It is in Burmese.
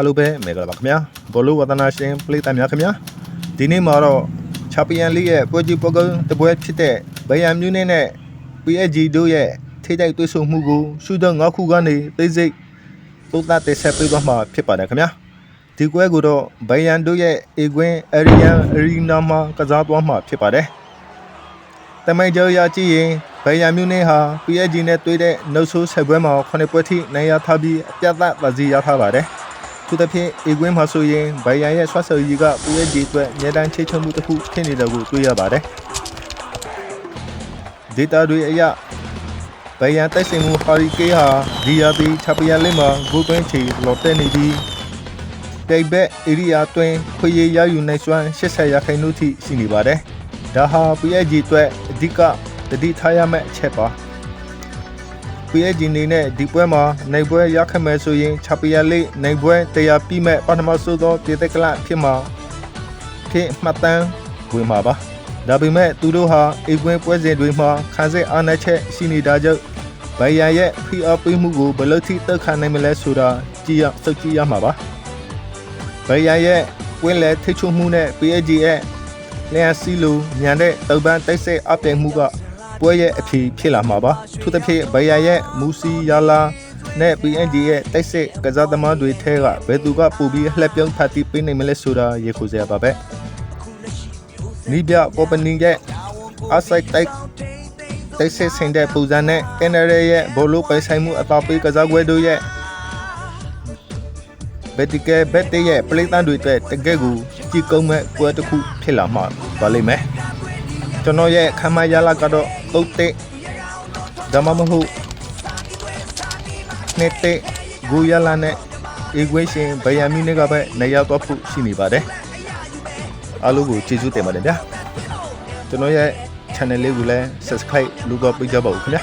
Hello ပဲမင်္ဂလာပါခင်ဗျာဘောလုံးဝသနာရှင်ပရိသတ်များခင်ဗျာဒီနေ့မှာတော့ချာပီယံလိရဲ့ပွဲကြီးပွဲကုန်းတပွဲဖြစ်တဲ့ဘယံမြူးနဲ့ PSG တို့ရဲ့ထိတိုက်တွေ့ဆုံမှုကိုရှုထောင့်၅ခုကနေသိစိတ်သုံးသပ်တင်ဆက်ပေးသွားမှာဖြစ်ပါတယ်ခင်ဗျာဒီပွဲကိုတော့ဘယံတို့ရဲ့အေကွင်းအရီယန်အရီနာမှာကစားသွားမှာဖြစ်ပါတယ်တမိုင်ကျော်ရကြည့်ရင်ဘယံမြူးနဲ့ဟာ PSG နဲ့တွေ့တဲ့နောက်ဆုံးဆက်ပွဲမှာ9ပွဲထိနိုင်ရထားပြီးအပြတ်သက်ပါစီရထားပါတယ်သူတစ်ဖြစ်အေကွင်းမှာဆိုရင်ဘိုင်ယန်ရဲ့ဆွတ်ဆယ်ကြီးက PSG အတွက်အများတန်းချိတ်ချုံမှုတစ်ခုဖြစ်နေတယ်ကိုတွေ့ရပါတယ်ဒေတာတွေအရဘိုင်ယန်တိုက်ဆိုင်မှုဟာရီကေးဟာဒီယာတီချာပီယံလိမှာဂိုးသွင်းချီလော်တက်နေပြီးတိတ်ဘက်ဧရိယာတွင်ခွေရရယူနိုင်စွမ်း80ရာခိုင်နှုန်းထိရှိနေပါတယ်ဒါဟာ PSG အတွက်အဓိကတတိထားရမယ့်အချက်ပါPSG နေနဲ့ဒီပွဲမှာနိုင်ပွဲရခဲ့မယ်ဆိုရင်ချာပီယံလိနိုင်ပွဲတရားပြီးမဲ့ပထမဆုံးသောပြည်သက်ကလဖြစ်မှာဖြစ်မှတ်တမ်းဝင်မှာပါဒါပေမဲ့သူတို့ဟာအိမ်ကွင်းပွဲစဉ်တွေမှာခံစစ်အားနည်းချက်ရှိနေတာကြောင့်ဘိုင်ယန်ရဲ့ဖိအားပေးမှုကိုဘယ်လိုထိတက်ခံနိုင်မလဲဆိုတာကြည့်ရမှာပါဘိုင်ယန်ရဲ့ဝင်းလဲထိချုံမှုနဲ့ PSG ရဲ့လျှက်စီလိုညံတဲ့တုပ်ပန်းတိုက်စစ်အပြိုင်မှုကပွဲရဲ့အဖြစ်ဖြစ်လာမှာပါသူတစ်ဖြစ်ဘိုင်ယန်ရဲ့မူစီယာလာနဲ့ PSG ရဲ့တိုက်စစ်ကစားသမားတွေထဲကဘယ်သူကပိုပြီးလှက်ပြုံးဖတ်တီးပေးနိုင်မလဲဆိုတာရေခုစရာပါပဲနီးပြပေါ်ပနင်းရဲ့အဆိုင်တိုက်စစ်ဆင်တဲ့ပုံစံနဲ့ကန်နရီရဲ့ဘောလုံးပိုင်ဆိုင်မှုအသာပေးကစားပွဲတို့ရဲ့ဘက်တီကဲဘက်တေးရဲ့ပလိသန်တွေအတွက်တကယ့်ကိုကြည်ကုန်းမဲ့ပွဲတစ်ခုဖြစ်လာမှာပါလိမ့်မယ်ကျွန်တော်ရဲ့ခမရလာကတော့တုတ်တဲ့ဒါမှမဟုတ်နေတဲ့ဂူရလာနဲ့အေကွေးရှင်ဘယံမီနဲ့ကပဲနေရာတော့ဖို့ရှိနေပါတယ်အားလုံးကိုကျေးဇူးတင်ပါတယ်ဗျာကျွန်တော်ရဲ့ channel လေးကိုလည်း subscribe လုပ်ပေးကြပါဦးခင်ဗျာ